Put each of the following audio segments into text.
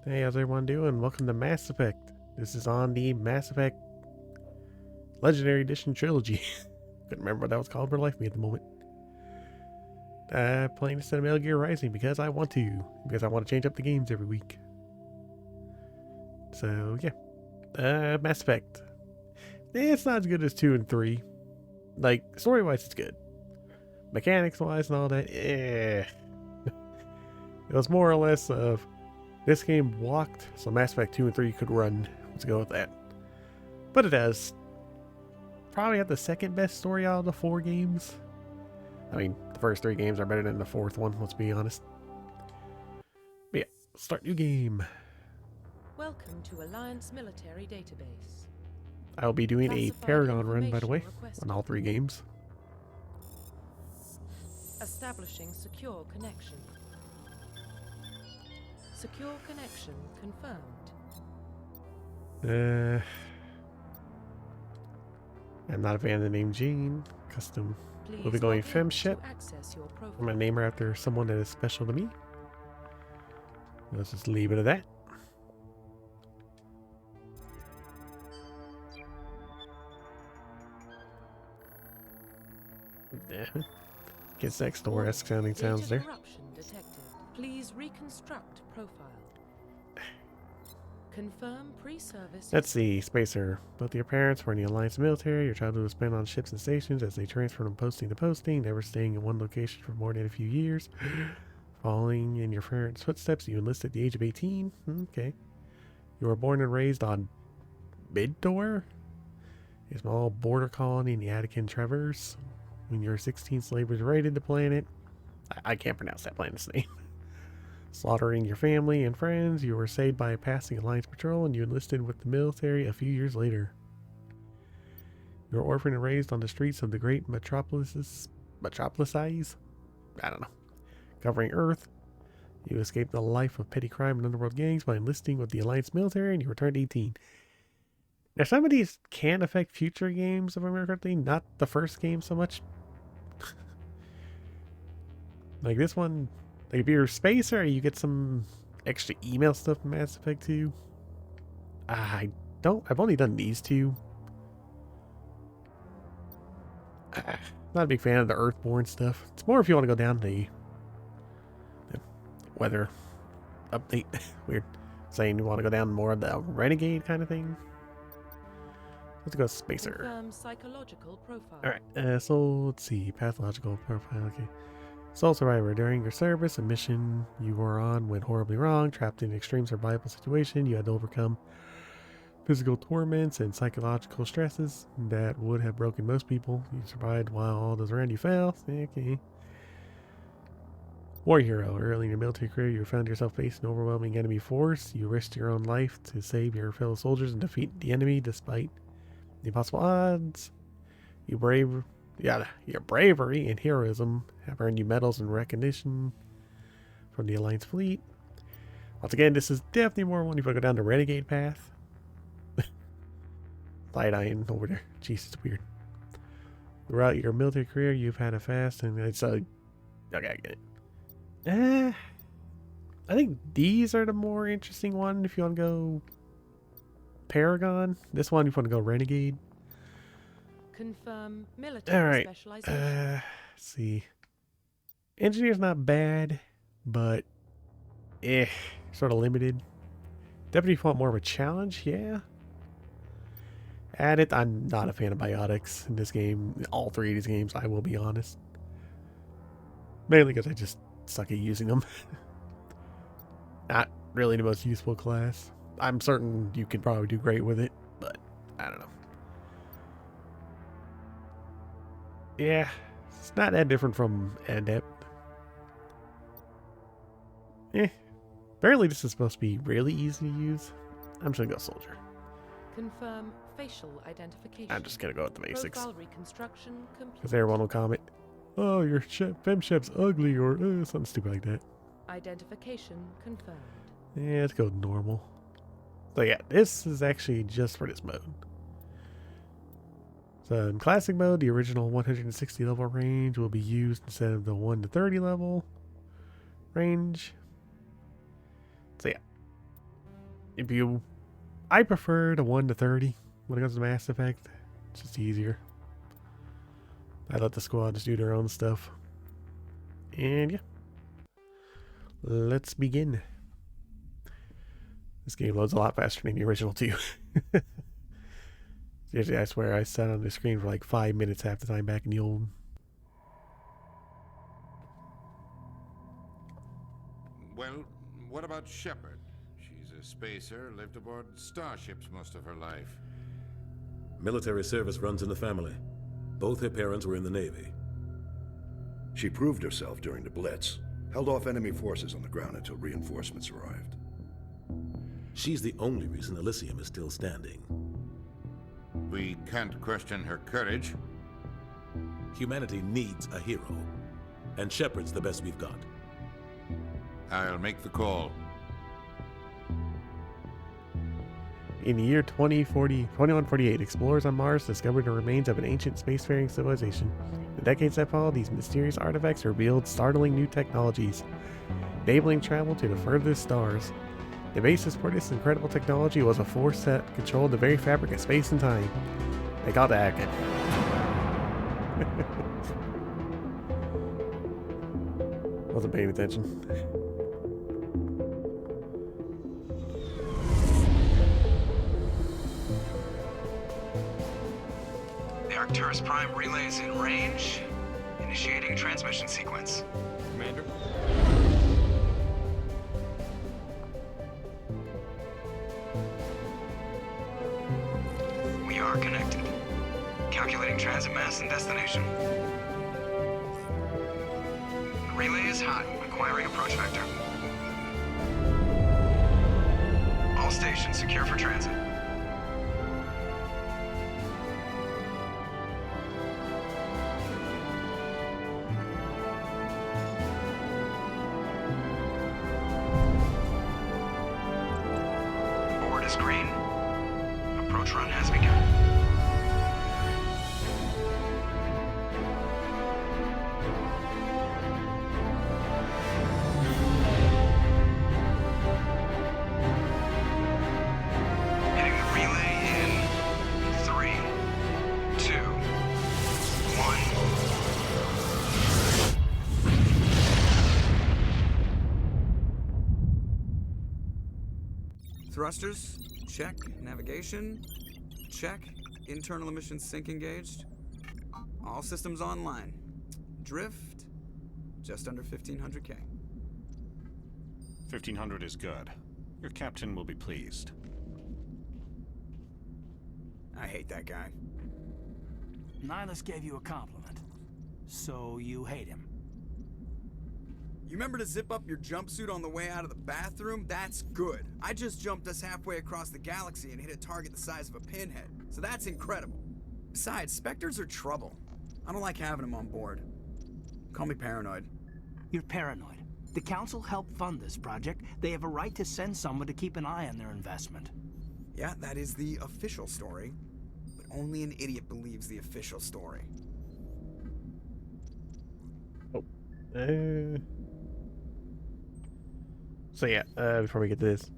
Hey, how's everyone doing? Welcome to Mass Effect. This is on the Mass Effect Legendary Edition Trilogy. Couldn't remember what that was called for life me at the moment. Playing instead of Metal Gear Rising because I want to. Because I want to change up the games every week. So, yeah. Mass Effect. It's not as good as 2 and 3. Like, story-wise, it's good. Mechanics-wise and all that, It was more or less of this game walked, so Mass Effect 2 and 3 could run. Let's go with that. But it has probably have the second best story out of the 4 games. I mean, the first 3 games are better than the 4th one, let's be honest. But yeah, start new game. Welcome to Alliance Military Database. I'll be doing a Classified Paragon run, by the way, information requested. on all 3 games. Establishing secure connection. Secure connection confirmed. I'm not a fan of the name Jean. Custom. Please We'll be going log in Femshep. to access your profile. I'm going to name her after someone that is special to me. Let's just leave it at that. Gets next door-esque sounding sounds there. Interruption detected. Please reconstruct profile. Confirm pre-service. Let's see, Spacer. Both your parents were in the Alliance military. Your childhood was spent on ships and stations as they transferred from posting to posting, never staying in one location for more than a few years. Following in your parents' footsteps, you enlisted at the age of 18. Okay. You were born and raised on Middor, a small border colony in the Attican Traverse. When you were 16, slavers raided the planet. I can't pronounce that planet's name. Slaughtering your family and friends, you were saved by a passing Alliance patrol and you enlisted with the military a few years later. You were orphaned and raised on the streets of the great metropolises? I don't know. Covering Earth. You escaped the life of petty crime and underworld gangs by enlisting with the Alliance military and you returned 18. Now, some of these can affect future games, if I remember correctly, not the first game so much. Like this one, like if you're a Spacer, you get some extra email stuff from Mass Effect 2. I've only done these 2. Not a big fan of the Earthborn stuff. It's more if you want to go down the weather update. Weird. Saying you want to go down more of the Renegade kind of thing. Let's go Spacer. Confirm psychological profile. Alright, so let's see. Pathological profile, okay. Soul Survivor. During your service, a mission you were on went horribly wrong. Trapped in an extreme survival situation, you had to overcome physical torments and psychological stresses that would have broken most people. You survived while all those around you fell. Okay. War hero. Early in your military career, you found yourself facing overwhelming enemy force. You risked your own life to save your fellow soldiers and defeat the enemy despite the impossible odds. Your bravery and heroism have earned you medals and recognition from the Alliance fleet. Once again, this is definitely more one if I go down the Renegade path. Light iron over there. Jeez, it's weird. Throughout your military career, you've had a fast and it's okay, I get it. I think these are the more interesting one if you want to go Paragon. This one if you want to go Renegade. Confirm military Alright. specialization. Let's see. Engineer's not bad, but sort of limited. Deputy if you want more of a challenge, yeah. Add it. I'm not a fan of biotics in this game. All 3 of these games, I will be honest. Mainly because I just suck at using them. Not really the most useful class. I'm certain you could probably do great with it, but I don't know. Yeah, it's not that different from Adept. Apparently this is supposed to be really easy to use. I'm just gonna go Soldier. Confirm facial identification. I'm just gonna go with the basics. Profile reconstruction complete. Because everyone will comment, oh, your Femshep's ugly, or something stupid like that. Identification confirmed. Yeah, let's go normal. So yeah, this is actually just for this mode. So in classic mode, the original 160 level range will be used instead of the 1 to 30 level range. So yeah, if you, I prefer the 1 to 30 when it comes to Mass Effect. It's just easier. I let the squad just do their own stuff. And yeah, let's begin. This game loads a lot faster than the original too. Seriously, I swear I sat on the screen for like 5 minutes half the time back in the old. Well, what about Shepard? She's a spacer, lived aboard starships most of her life. Military service runs in the family. Both her parents were in the Navy. She proved herself during the Blitz, held off enemy forces on the ground until reinforcements arrived. She's the only reason Elysium is still standing. We can't question her courage. Humanity needs a hero, and Shepard's the best we've got. I'll make the call. In the year 2148, explorers on Mars discovered the remains of an ancient spacefaring civilization. The decades that followed, these mysterious artifacts revealed startling new technologies, enabling travel to the furthest stars. The basis for this incredible technology was a force that controlled the very fabric of space and time. They got to hack it. Wasn't paying attention. The Arcturus Prime relay is in range. Initiating transmission sequence. Commander? We are connected. Calculating transit mass and destination. The relay is hot, acquiring approach vector. All stations secure for transit. Board is green. Approach run has begun. Hitting the relay in 3, 2, 1. Thrusters, check. Navigation, check. Internal emissions sync engaged. All systems online. Drift, just under 1500K. 1500 is good. Your captain will be pleased. I hate that guy. Nihilus gave you a compliment, so you hate him. You remember to zip up your jumpsuit on the way out of the bathroom? That's good. I just jumped us halfway across the galaxy and hit a target the size of a pinhead, so that's incredible. Besides, Specters are trouble. I don't like having them on board. Call me paranoid. You're paranoid. The Council helped fund this project. They have a right to send someone to keep an eye on their investment. Yeah, that is the official story. But only an idiot believes the official story. So yeah, before we get to this,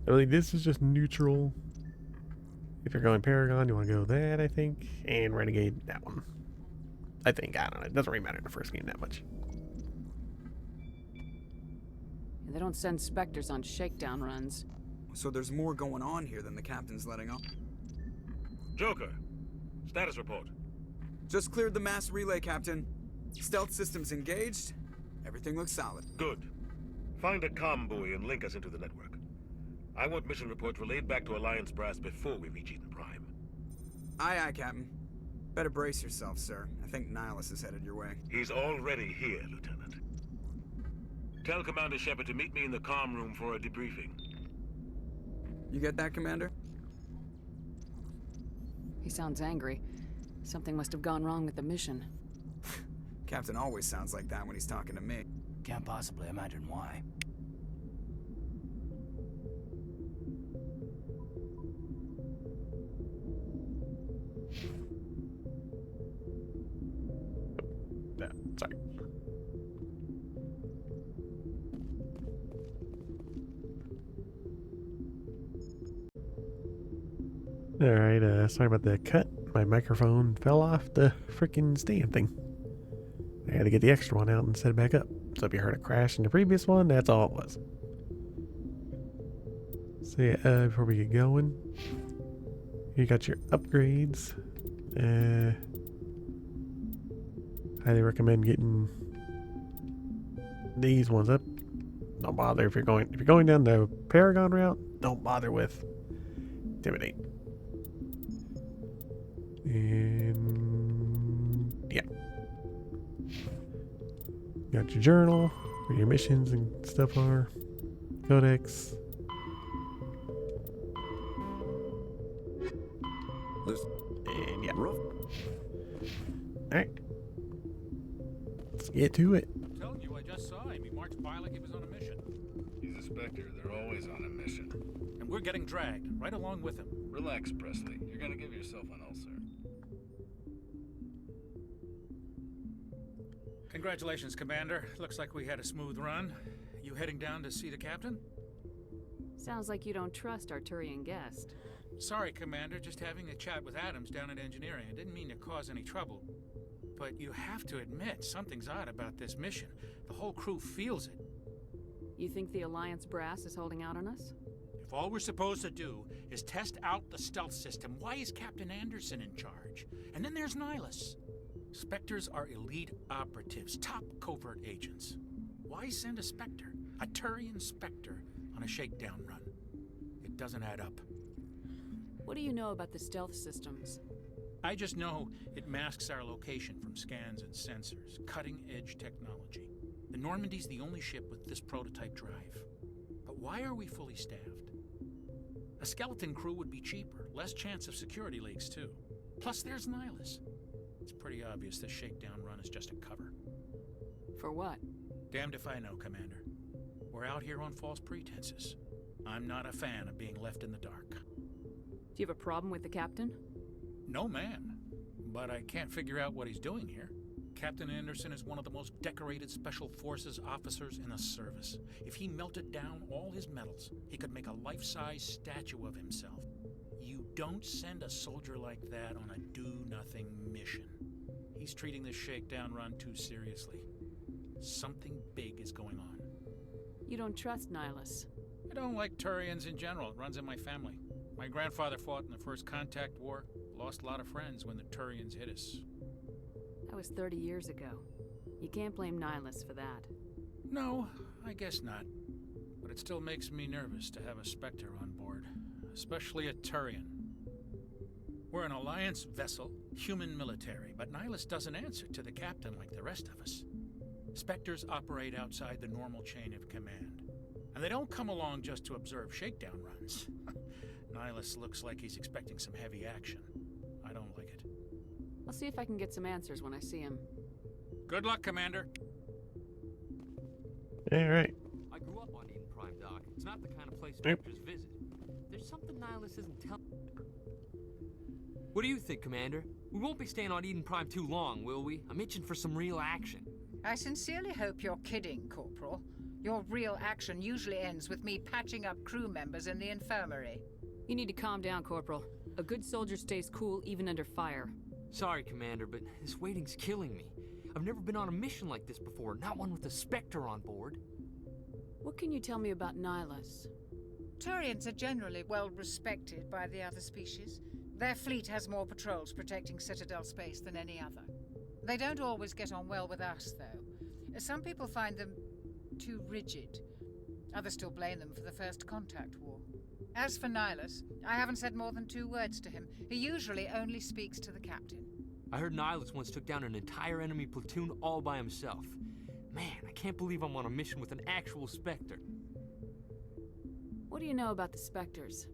I believe this is just neutral. If you're going Paragon, you want to go that, I think, and Renegade, that one. I think, I don't know, it doesn't really matter in the first game that much. They don't send Specters on shakedown runs. So there's more going on here than the captain's letting on. Joker, status report. Just cleared the mass relay, Captain. Stealth systems engaged. Everything looks solid. Good. Find a comm buoy and link us into the network. I want mission reports relayed back to Alliance brass before we reach Eden Prime. Aye, aye, Captain. Better brace yourself, sir. I think Nihilus is headed your way. He's already here, Lieutenant. Tell Commander Shepard to meet me in the comm room for a debriefing. You get that, Commander? He sounds angry. Something must have gone wrong with the mission. Captain always sounds like that when he's talking to me. Can't possibly imagine why. Sorry. Alright, sorry about the cut. My microphone fell off the freaking stand thing. I had to get the extra one out and set it back up. So if you heard a crash in the previous one, that's all it was. So yeah, before we get going, you got your upgrades. Highly recommend getting these ones up. Don't bother if you're going down the Paragon route. Don't bother with Intimidate. And yeah, got your journal where your missions and stuff are. Codex. And yeah. Alright. Let's get to it. I'm telling you, I just saw him. He marched by like he was on a mission. He's a Specter. They're always on a mission. And we're getting dragged, right along with him. Relax, Presley. You're gonna give yourself an ulcer. Congratulations, Commander. Looks like we had a smooth run. You heading down to see the captain? Sounds like you don't trust our Turian guest. Sorry, Commander. Just having a chat with Adams down at engineering. I didn't mean to cause any trouble. But you have to admit, something's odd about this mission. The whole crew feels it. You think the Alliance brass is holding out on us? If all we're supposed to do is test out the stealth system, why is Captain Anderson in charge? And then there's Nihilus. Spectres are elite operatives, top covert agents. Why send a Spectre, a Turian Spectre, on a shakedown run? It doesn't add up. What do you know about the stealth systems? I just know it masks our location from scans and sensors. Cutting-edge technology. The Normandy's the only ship with this prototype drive. But why are we fully staffed? A skeleton crew would be cheaper, less chance of security leaks too. Plus there's Nihilus. It's pretty obvious this shakedown run is just a cover. For what? Damned if I know, Commander. We're out here on false pretenses. I'm not a fan of being left in the dark. Do you have a problem with the captain? No, ma'am. But I can't figure out what he's doing here. Captain Anderson is one of the most decorated Special Forces officers in the service. If he melted down all his medals, he could make a life-size statue of himself. You don't send a soldier like that on a do-nothing mission. He's treating this shakedown run too seriously. Something big is going on. You don't trust Nihilus? I don't like Turians in general. It runs in my family. My grandfather fought in the First Contact War. Lost a lot of friends when the Turians hit us. That was 30 years ago. You can't blame Nihilus for that. No, I guess not. But it still makes me nervous to have a Spectre on board. Especially a Turian. We're an Alliance vessel, human military, but Nihilus doesn't answer to the captain like the rest of us. Spectres operate outside the normal chain of command. And they don't come along just to observe shakedown runs. Nihilus looks like he's expecting some heavy action. I don't like it. I'll see if I can get some answers when I see him. Good luck, Commander. Alright. I grew up on Eden Prime, Doc. It's not the kind of place Spectres visit. There's something Nihilus isn't telling. What do you think, Commander? We won't be staying on Eden Prime too long, will we? I'm itching for some real action. I sincerely hope you're kidding, Corporal. Your real action usually ends with me patching up crew members in the infirmary. You need to calm down, Corporal. A good soldier stays cool even under fire. Sorry, Commander, but this waiting's killing me. I've never been on a mission like this before, not one with a Spectre on board. What can you tell me about Nihilus? Turians are generally well respected by the other species. Their fleet has more patrols protecting Citadel space than any other. They don't always get on well with us, though. Some people find them too rigid. Others still blame them for the First Contact War. As for Nihilus, I haven't said more than 2 words to him. He usually only speaks to the captain. I heard Nihilus once took down an entire enemy platoon all by himself. Man, I can't believe I'm on a mission with an actual Spectre. What do you know about the Spectres?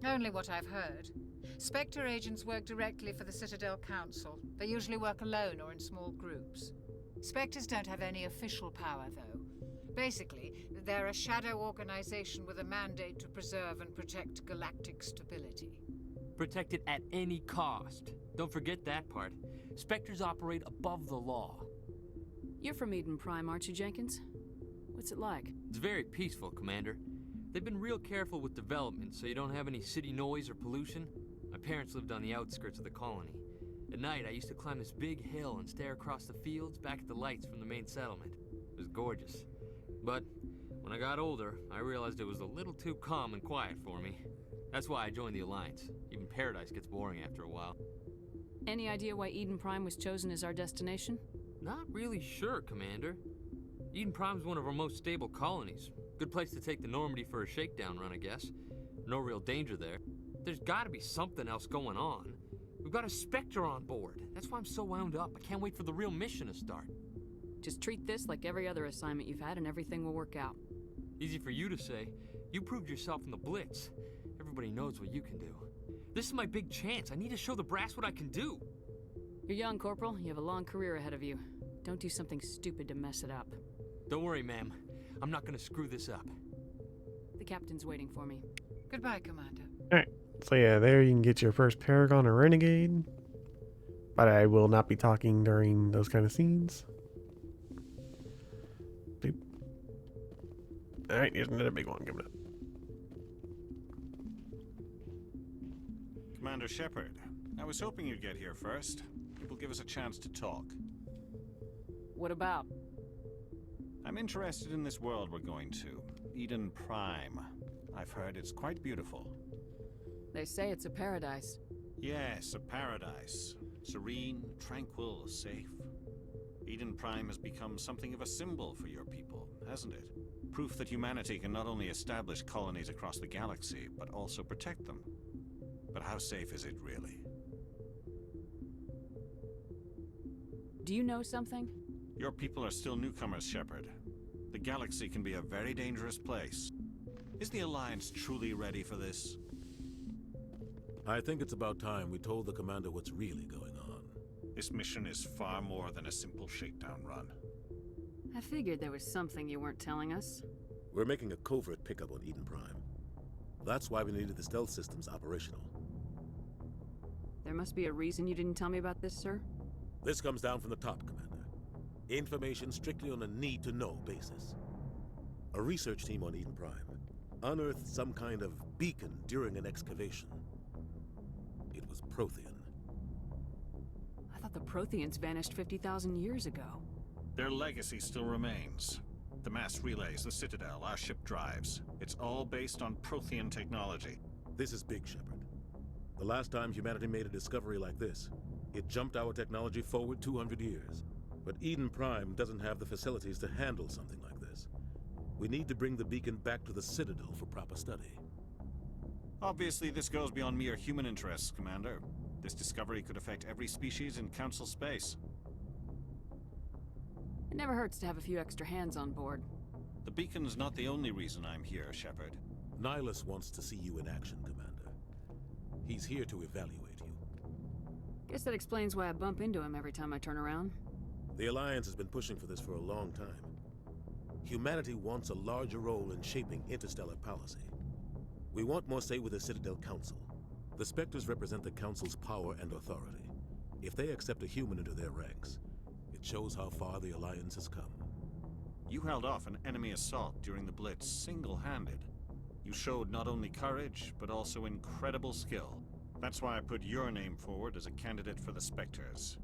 Only what I've heard. Spectre agents work directly for the Citadel Council. They usually work alone or in small groups. Spectres don't have any official power, though. Basically, they're a shadow organization with a mandate to preserve and protect galactic stability. Protect it at any cost. Don't forget that part. Spectres operate above the law. You're from Eden Prime, aren't you, Jenkins? What's it like? It's very peaceful, Commander. They've been real careful with development, so you don't have any city noise or pollution. My parents lived on the outskirts of the colony. At night, I used to climb this big hill and stare across the fields back at the lights from the main settlement. It was gorgeous. But when I got older, I realized it was a little too calm and quiet for me. That's why I joined the Alliance. Even Paradise gets boring after a while. Any idea why Eden Prime was chosen as our destination? Not really sure, Commander. Eden Prime's one of our most stable colonies. Good place to take the Normandy for a shakedown run, I guess. No real danger there. There's gotta be something else going on. We've got a Specter on board. That's why I'm so wound up. I can't wait for the real mission to start. Just treat this like every other assignment you've had and everything will work out. Easy for you to say. You proved yourself in the Blitz. Everybody knows what you can do. This is my big chance. I need to show the brass what I can do. You're young, Corporal. You have a long career ahead of you. Don't do something stupid to mess it up. Don't worry, ma'am. I'm not gonna screw this up. The captain's waiting for me. Goodbye, Commander. Alright, so yeah, there you can get your first Paragon or Renegade. But I will not be talking during those kind of scenes. Boop. Alright, here's another big one coming up. Commander Shepard, I was hoping you'd get here first. It will give us a chance to talk. What about? I'm interested in this world we're going to, Eden Prime. I've heard it's quite beautiful. They say it's a paradise. Yes, a paradise. Serene, tranquil, safe. Eden Prime has become something of a symbol for your people, hasn't it? Proof that humanity can not only establish colonies across the galaxy, but also protect them. But how safe is it really? Do you know something? Your people are still newcomers, Shepard. The galaxy can be a very dangerous place. Is the Alliance truly ready for this? I think it's about time we told the commander what's really going on. This mission is far more than a simple shakedown run. I figured there was something you weren't telling us. We're making a covert pickup on Eden Prime. That's why we needed the stealth systems operational. There must be a reason you didn't tell me about this, sir? This comes down from the top, Commander. Information strictly on a need-to-know basis. A research team on Eden Prime unearthed some kind of beacon during an excavation. It was Prothean. I thought the Protheans vanished 50,000 years ago. Their legacy still remains. The mass relays, the Citadel, our ship drives. It's all based on Prothean technology. This is big, Shepard. The last time humanity made a discovery like this, it jumped our technology forward 200 years. But Eden Prime doesn't have the facilities to handle something like this. We need to bring the beacon back to the Citadel for proper study. Obviously, this goes beyond mere human interests, Commander. This discovery could affect every species in Council space. It never hurts to have a few extra hands on board. The beacon's not the only reason I'm here, Shepard. Nihilus wants to see you in action, Commander. He's here to evaluate you. Guess that explains why I bump into him every time I turn around. The Alliance has been pushing for this for a long time. Humanity wants a larger role in shaping interstellar policy. We want more say with the Citadel Council. The Specters represent the Council's power and authority. If they accept a human into their ranks, it shows how far the Alliance has come. You held off an enemy assault during the Blitz single-handed. You showed not only courage, but also incredible skill. That's why I put your name forward as a candidate for the Specters.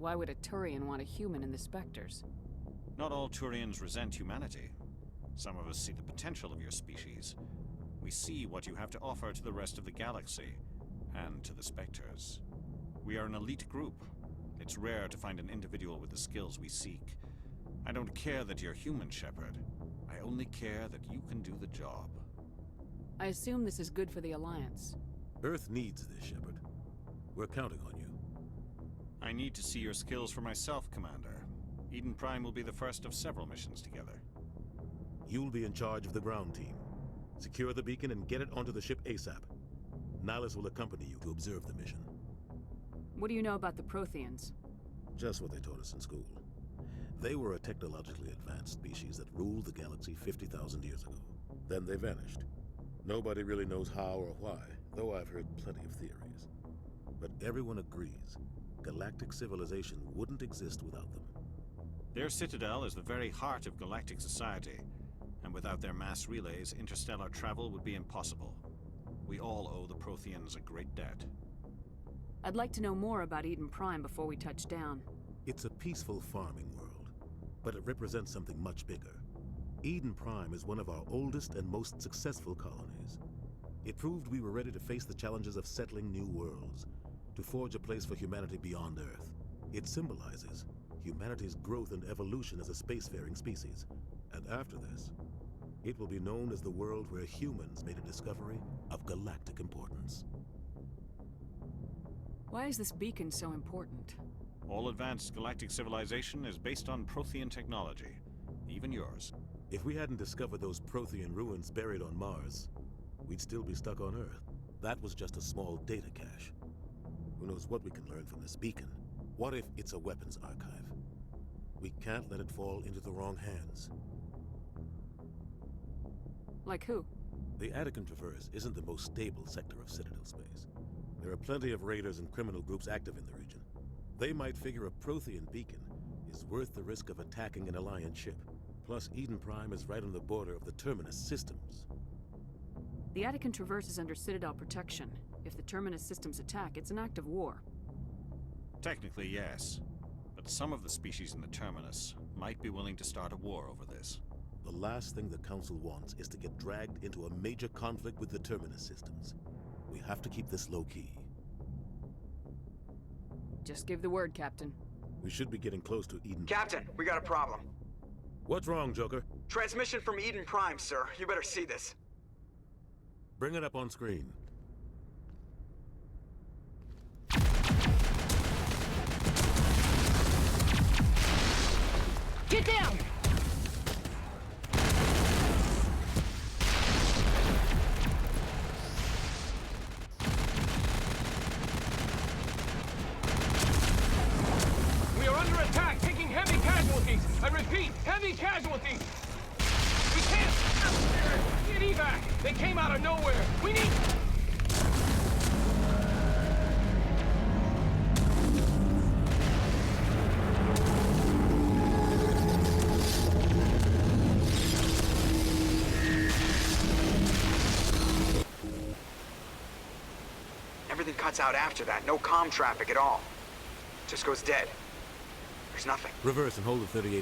Why would a Turian want a human in the Specters? Not all Turians resent humanity. Some of us see the potential of your species. We see what you have to offer to the rest of the galaxy, and to the Specters. We are an elite group. It's rare to find an individual with the skills we seek. I don't care that you're human, Shepard. I only care that you can do the job. I assume this is good for the Alliance. Earth needs this, Shepard. We're counting on you. I need to see your skills for myself, Commander. Eden Prime will be the first of several missions together. You'll be in charge of the ground team. Secure the beacon and get it onto the ship ASAP. Nihilus will accompany you to observe the mission. What do you know about the Protheans? Just what they taught us in school. They were a technologically advanced species that ruled the galaxy 50,000 years ago. Then they vanished. Nobody really knows how or why, though I've heard plenty of theories. But everyone agrees galactic civilization wouldn't exist without them. Their citadel is the very heart of galactic society, and without their mass relays, interstellar travel would be impossible. We all owe the Protheans a great debt. I'd like to know more about Eden Prime before we touch down. It's a peaceful farming world, but it represents something much bigger. Eden Prime is one of our oldest and most successful colonies. It proved we were ready to face the challenges of settling new worlds, to forge a place for humanity beyond Earth. It symbolizes humanity's growth and evolution as a spacefaring species. And after this, it will be known as the world where humans made a discovery of galactic importance. Why is this beacon so important? All advanced galactic civilization is based on Prothean technology, even yours. If we hadn't discovered those Prothean ruins buried on Mars, we'd still be stuck on Earth. That was just a small data cache. Who knows what we can learn from this beacon? What if it's a weapons archive? We can't let it fall into the wrong hands. Like who? The Attican Traverse isn't the most stable sector of Citadel space. There are plenty of raiders and criminal groups active in the region. They might figure a Prothean beacon is worth the risk of attacking an Alliance ship. Plus, Eden Prime is right on the border of the Terminus systems. The Attican Traverse is under Citadel protection. If the Terminus systems attack, it's an act of war. Technically, yes. But some of the species in the Terminus might be willing to start a war over this. The last thing the Council wants is to get dragged into a major conflict with the Terminus systems. We have to keep this low-key. Just give the word, Captain. We should be getting close to Eden. Captain, we got a problem. What's wrong, Joker? Transmission from Eden Prime, sir. You better see this. Bring it up on screen. Get down! We are under attack, taking heavy casualties. I repeat, heavy casualties. We can't. Get evac. They came out of nowhere. We need. Everything cuts out after that. No comm traffic at all. Just goes dead. There's nothing. Reverse and hold the 38.5.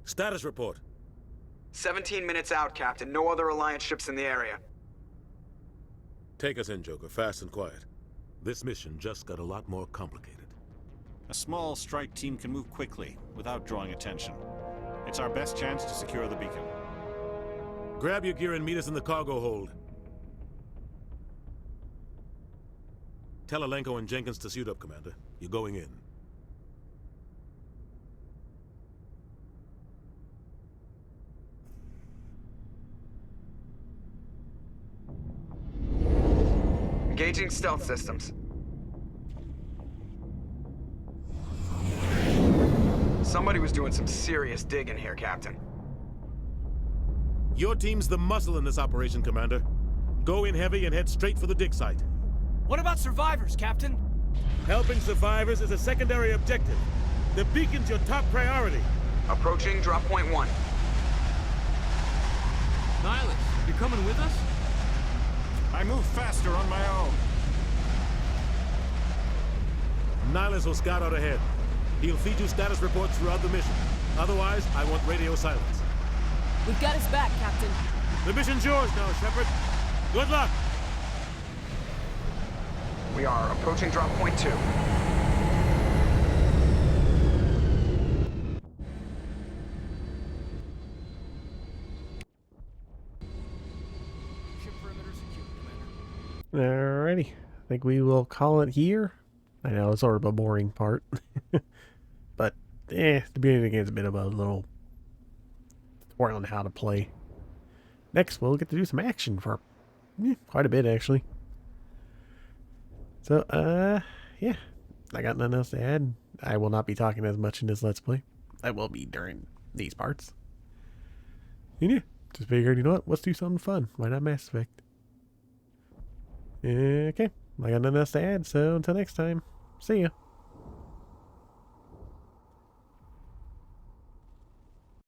Status report. 17 minutes out, Captain. No other Alliance ships in the area. Take us in, Joker, fast and quiet. This mission just got a lot more complicated. A small strike team can move quickly, without drawing attention. It's our best chance to secure the beacon. Grab your gear and meet us in the cargo hold. Tell Alenko and Jenkins to suit up, Commander. You're going in. Engaging stealth systems. Somebody was doing some serious digging here, Captain. Your team's the muscle in this operation, Commander. Go in heavy and head straight for the dig site. What about survivors, Captain? Helping survivors is a secondary objective. The beacon's your top priority. Approaching drop point 1. Nihilus, you're coming with us? I move faster on my own. Nihilus will scout out ahead. He'll feed you status reports throughout the mission. Otherwise, I want radio silence. We've got his back, Captain. The mission's yours now, Shepard. Good luck! We are approaching drop point 2. Alrighty. I think we will call it here. I know it's sort of a boring part. But, the beginning of the game is a bit of a little tutorial on how to play. Next, we'll get to do some action for quite a bit, actually. So, yeah. I got nothing else to add. I will not be talking as much in this Let's Play. I will be during these parts. And yeah, just figured, you know what? Let's do something fun. Why not Mass Effect? Okay. I got nothing else to add, so until next time, see ya.